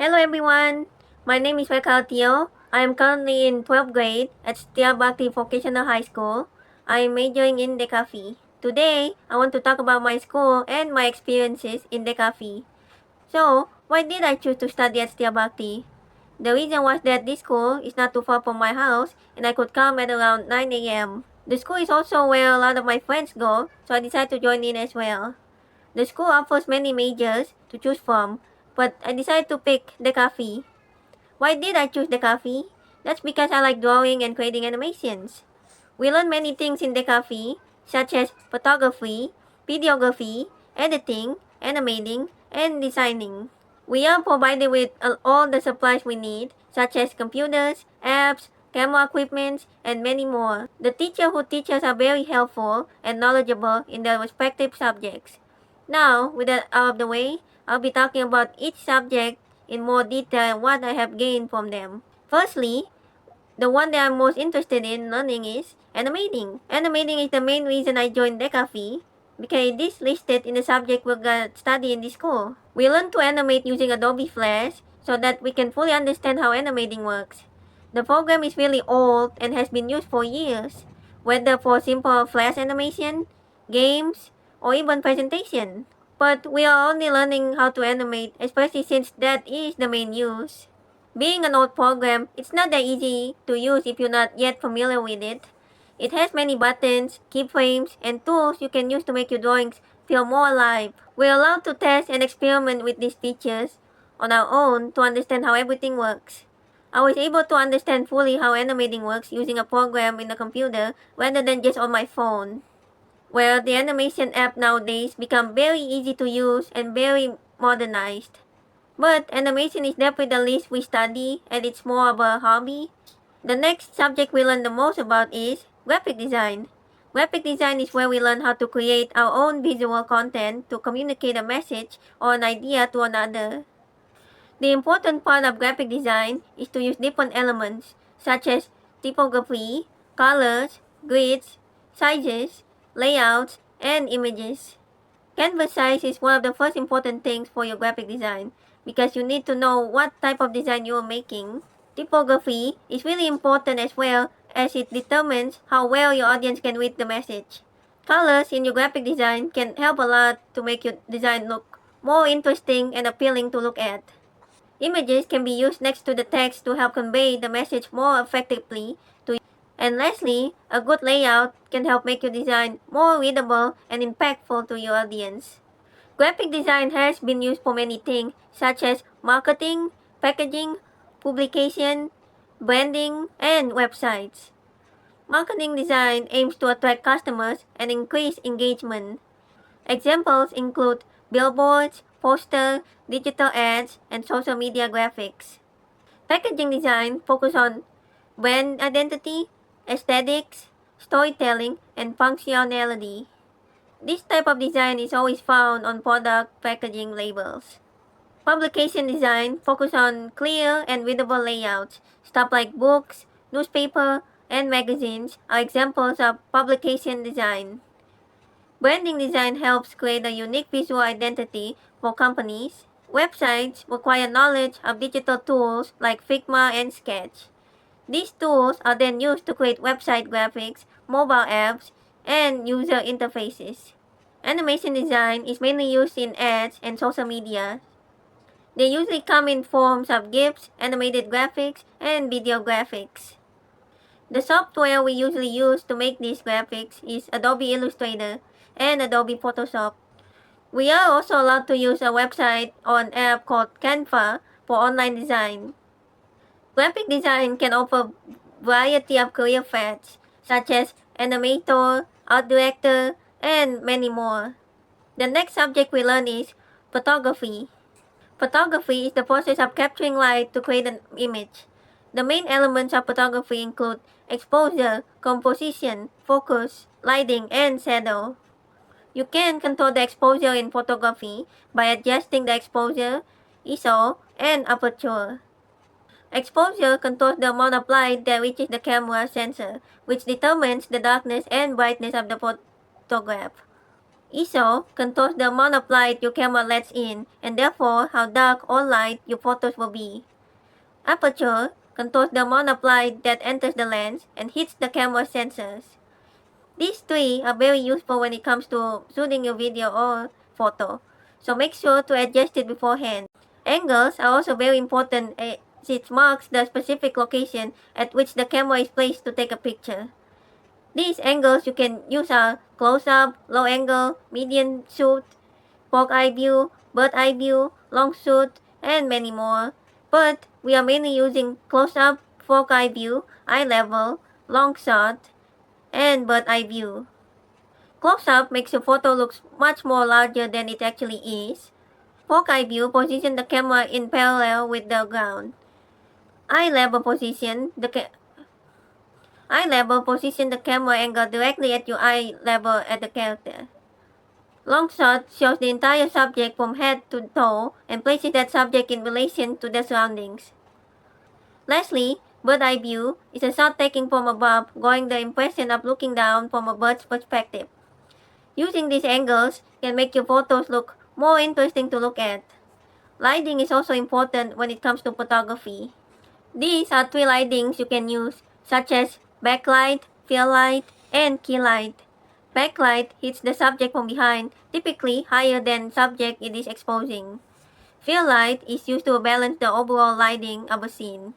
Hello everyone, my name is Rechael Thio. I am currently in 12th grade at Setia Bhakti Vocational High School. I am majoring in DKV. Today, I want to talk about my school and my experiences in DKV. So, why did I choose to study at Setia Bhakti? The reason was that this school is not too far from my house and I could come at around 9 a.m. The school is also where a lot of my friends go, so I decided to join in as well. The school offers many majors to choose from, but I decided to pick DKV. Why did I choose DKV? That's because I like drawing and creating animations. We learn many things in DKV, such as photography, videography, editing, animating, and designing. We are provided with all the supplies we need, such as computers, apps, camera equipment, and many more. The teachers who teach us are very helpful and knowledgeable in their respective subjects. Now, with that out of the way, I'll be talking about each subject in more detail and what I have gained from them. Firstly, the one that I'm most interested in learning is animating. Animating is the main reason I joined DKV because it is listed in the subject we're gonna study in this school. We learn to animate using Adobe Flash so that we can fully understand how animating works. The program is really old and has been used for years, whether for simple flash animation, games, or even presentation. But we are only learning how to animate, especially since that is the main use. Being an old program, it's not that easy to use if you're not yet familiar with it. It has many buttons, keyframes, and tools you can use to make your drawings feel more alive. We're allowed to test and experiment with these features on our own to understand how everything works. I was able to understand fully how animating works using a program in the computer rather than just on my phone, where the animation app nowadays become very easy to use and very modernized. But animation is definitely the least we study and it's more of a hobby. The next subject we learn the most about is graphic design. Graphic design is where we learn how to create our own visual content to communicate a message or an idea to another. The important part of graphic design is to use different elements such as typography, colors, grids, sizes, layouts, and images. Canvas size is one of the first important things for your graphic design because you need to know what type of design you are making. Typography is really important as well as it determines how well your audience can read the message. Colors in your graphic design can help a lot to make your design look more interesting and appealing to look at. Images can be used next to the text to help convey the message more effectively to you. And lastly, a good layout can help make your design more readable and impactful to your audience. Graphic design has been used for many things such as marketing, packaging, publication, branding, and websites. Marketing design aims to attract customers and increase engagement. Examples include billboards, posters, digital ads, and social media graphics. Packaging design focuses on brand identity, aesthetics, storytelling, and functionality. This type of design is always found on product packaging labels. Publication design focuses on clear and readable layouts. Stuff like books, newspaper, and magazines are examples of publication design. Branding design helps create a unique visual identity for companies. Websites require knowledge of digital tools like Figma and Sketch. These tools are then used to create website graphics, mobile apps, and user interfaces. Animation design is mainly used in ads and social media. They usually come in forms of GIFs, animated graphics, and video graphics. The software we usually use to make these graphics is Adobe Illustrator and Adobe Photoshop. We are also allowed to use a website or an app called Canva for online design. Graphic design can offer variety of career paths such as animator, art director, and many more. The next subject we learn is photography. Photography is the process of capturing light to create an image. The main elements of photography include exposure, composition, focus, lighting, and shadow. You can control the exposure in photography by adjusting the exposure, ISO, and aperture. Exposure controls the amount of light that reaches the camera sensor, which determines the darkness and brightness of the photograph. ISO controls the amount of light your camera lets in and therefore how dark or light your photos will be. Aperture controls the amount of light that enters the lens and hits the camera sensors. These three are very useful when it comes to shooting your video or photo, so make sure to adjust it beforehand. Angles are also very important as it marks the specific location at which the camera is placed to take a picture. These angles you can use are close-up, low angle, medium shoot, fork eye view, bird eye view, long shoot, and many more. But we are mainly using close-up, fork eye view, eye level, long shot, and bird eye view. Close-up makes your photo look much more larger than it actually is. Fork eye view positions the camera in parallel with the ground. Eye level position the camera angle directly at your eye level at the character. Long shot shows the entire subject from head to toe and places that subject in relation to the surroundings. Lastly, bird eye view is a shot taken from above, giving the impression of looking down from a bird's perspective. Using these angles can make your photos look more interesting to look at. Lighting is also important when it comes to photography. These are three lightings you can use, such as backlight, fill light, and key light. Backlight hits the subject from behind, typically higher than subject it is exposing. Fill light is used to balance the overall lighting of a scene.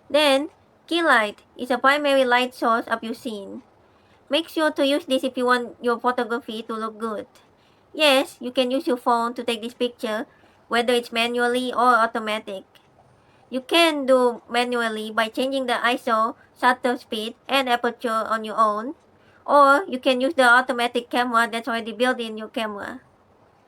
Then, key light is a primary light source of your scene. Make sure to use this if you want your photography to look good. Yes, you can use your phone to take this picture, whether it's manually or automatic. You can do manually by changing the ISO, shutter speed, and aperture on your own, or you can use the automatic camera that's already built in your camera.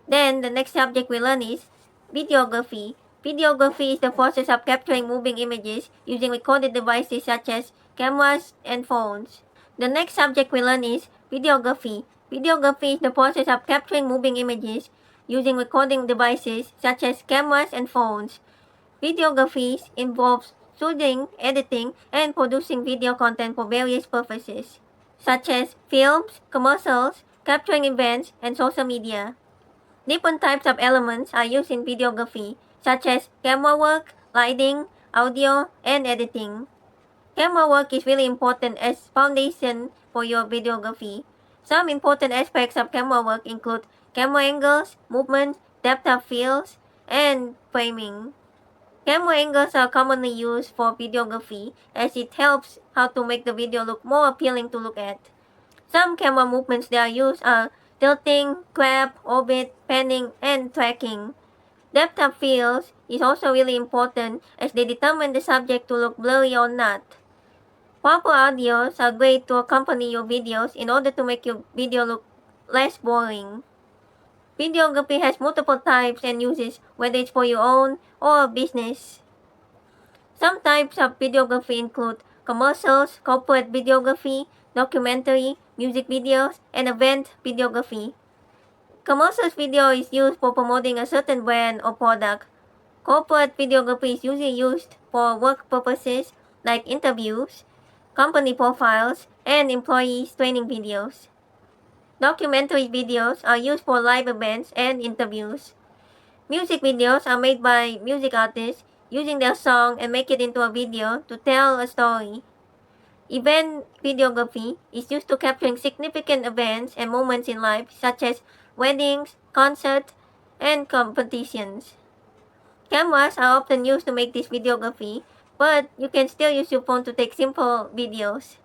Then the next subject we learn is videography. Videography is the process of capturing moving images using recorded devices such as cameras and phones. The next subject we learn is videography. Videography is the process of capturing moving images using recording devices such as cameras and phones. Videography involves shooting, editing, and producing video content for various purposes, such as films, commercials, capturing events, and social media. Different types of elements are used in videography, such as camera work, lighting, audio, and editing. Camera work is really important as foundation for your videography. Some important aspects of camera work include camera angles, movement, depth of fields, and framing. Camera angles are commonly used for videography as it helps how to make the video look more appealing to look at. Some camera movements that are used are tilting, grab, orbit, panning, and tracking. Depth of fields is also really important as they determine the subject to look blurry or not. Proper audios are great to accompany your videos in order to make your video look less boring. Videography has multiple types and uses, whether it's for your own or business. Some types of videography include commercials, corporate videography, documentary, music videos, and event videography. Commercials video is used for promoting a certain brand or product. Corporate videography is usually used for work purposes like interviews, company profiles, and employees training videos. Documentary videos are used for live events and interviews. Music videos are made by music artists using their song and make it into a video to tell a story. Event videography is used to capturing significant events and moments in life such as weddings, concerts, and competitions. Cameras are often used to make this videography, but you can still use your phone to take simple videos.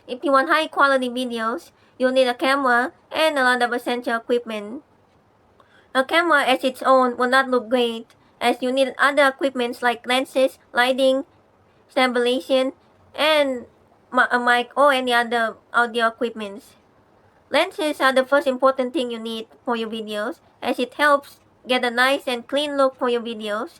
If you want high quality videos, you'll need a camera and a lot of essential equipment. A camera as its own will not look great, as you need other equipments like lenses, lighting, stabilization, and a mic or any other audio equipments. Lenses are the first important thing you need for your videos, as it helps get a nice and clean look for your videos.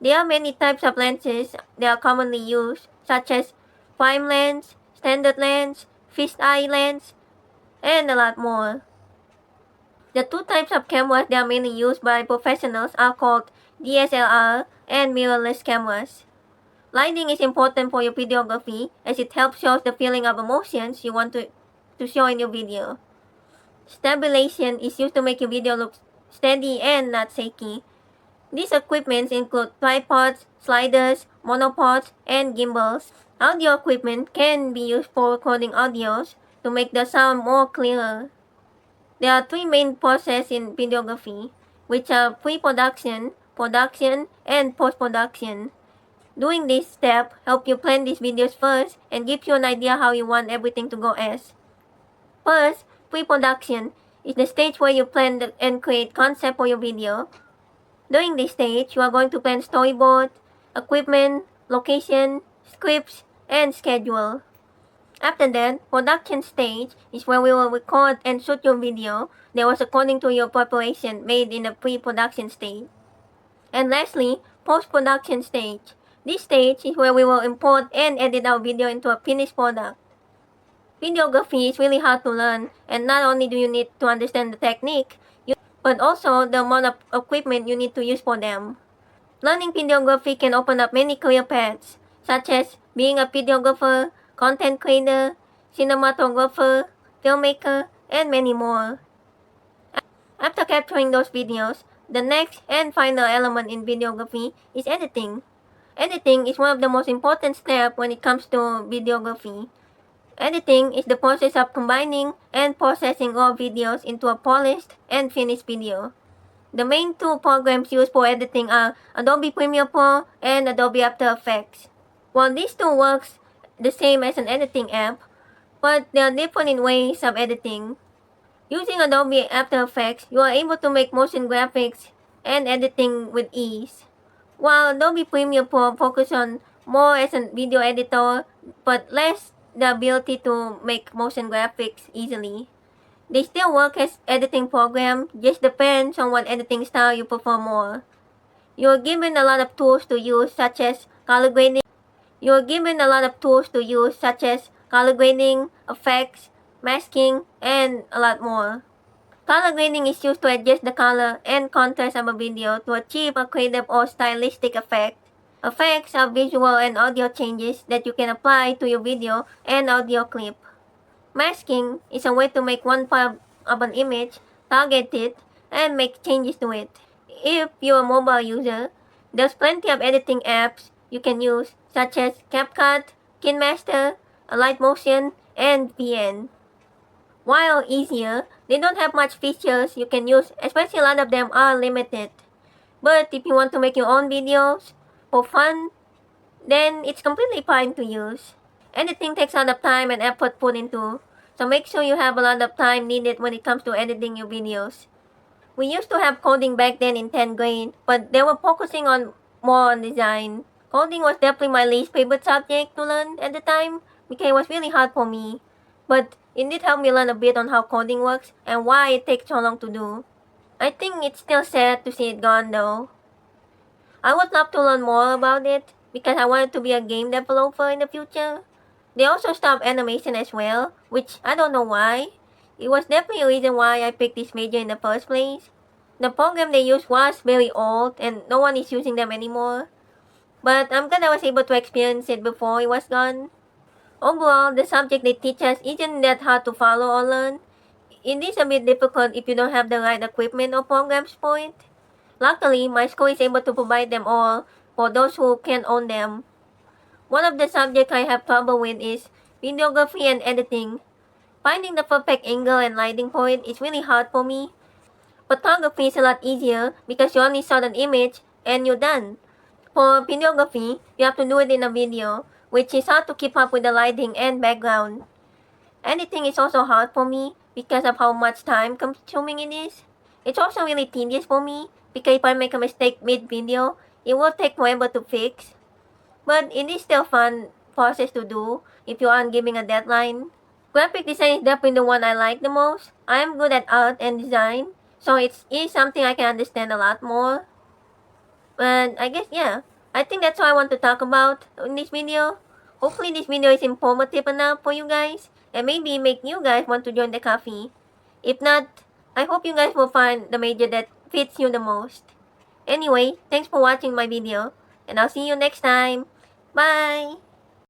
There are many types of lenses that are commonly used, such as prime lens, standard lens, fisheye lens, and a lot more. The two types of cameras that are mainly used by professionals are called DSLR and mirrorless cameras. Lighting is important for your videography as it helps show the feeling of emotions you want to show in your video. Stabilization is used to make your video look steady and not shaky. These equipments include tripods, sliders, monopods, and gimbals. Audio equipment can be used for recording audios to make the sound more clearer. There are three main processes in videography, which are pre-production, production, and post-production. Doing this step helps you plan these videos first and gives you an idea how you want everything to go as. First, pre-production is the stage where you plan and create concept for your video. During this stage, you are going to plan storyboard, equipment, location, scripts, and schedule. After that, production stage is where we will record and shoot your video that was according to your preparation made in the pre-production stage. And lastly, post-production stage. This stage is where we will import and edit our video into a finished product. Videography is really hard to learn, and not only do you need to understand the technique, but also the amount of equipment you need to use for them. Learning videography can open up many career paths, such as being a videographer, content creator, cinematographer, filmmaker, and many more. After capturing those videos, the next and final element in videography is editing. Editing is one of the most important steps when it comes to videography. Editing is the process of combining and processing raw videos into a polished and finished video. The main two programs used for editing are Adobe Premiere Pro and Adobe After Effects. While these two works the same as an editing app, but they are different in ways of editing. Using Adobe After Effects, you are able to make motion graphics and editing with ease, while Adobe Premiere Pro focuses on more as a video editor, but less the ability to make motion graphics easily. They still work as editing program, just depends on what editing style you prefer more. You are given a lot of tools to use such as color grading, effects, masking, and a lot more. Color grading is used to adjust the color and contrast of a video to achieve a creative or stylistic effect. Effects are visual and audio changes that you can apply to your video and audio clip. Masking is a way to make one part of an image, target it, and make changes to it. If you're a mobile user, there's plenty of editing apps you can use, such as CapCut, KineMaster, Light Motion, and VN. While easier, they don't have much features you can use, especially a lot of them are limited. But if you want to make your own videos for fun, then it's completely fine to use. Editing takes a lot of time and effort put into, so make sure you have a lot of time needed when it comes to editing your videos. We used to have coding back then in 10th grade, but they were focusing more on design. Coding was definitely my least favorite subject to learn at the time because it was really hard for me. But it did help me learn a bit on how coding works and why it takes so long to do. I think it's still sad to see it gone though. I would love to learn more about it because I wanted to be a game developer in the future. They also stopped animation as well, which I don't know why. It was definitely a reason why I picked this major in the first place. The program they used was very old and no one is using them anymore. But I'm glad I was able to experience it before it was gone. Overall, the subject they teach us isn't that hard to follow or learn. It is a bit difficult if you don't have the right equipment or programs for it. Luckily, my school is able to provide them all for those who can't own them. One of the subjects I have trouble with is videography and editing. Finding the perfect angle and lighting point is really hard for me. Photography is a lot easier because you only shot an image and you're done. For videography, you have to do it in a video, which is hard to keep up with the lighting and background. Editing is also hard for me because of how much time consuming it is. It's also really tedious for me because if I make a mistake mid-video, it will take forever to fix. But it is still fun process to do if you aren't giving a deadline. Graphic design is definitely the one I like the most. I am good at art and design, so it is something I can understand a lot more. And I guess I think that's all I want to talk about in this video. Hopefully this video is informative enough for you guys and maybe make you guys want to join the cafe. If not, I hope you guys will find the major that fits you the most. Anyway, thanks for watching my video and I'll see you next time. Bye!